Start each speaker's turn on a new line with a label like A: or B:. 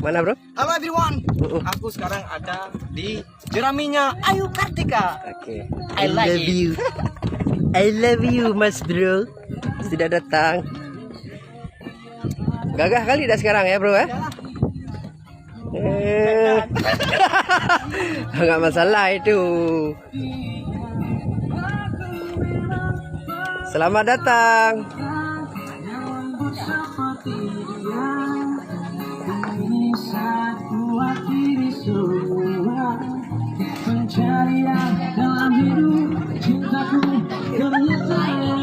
A: Mana bro?
B: Halo everyone, aku sekarang ada di jeraminya Ayu Kartika.
A: Oke.
B: I like
A: love you. I love you mas bro. Sudah datang. Gagah kali dah sekarang ya bro ya. Enggak masalah itu. Selamat datang. Pencarian dalam hidup cintaku, ternyata yang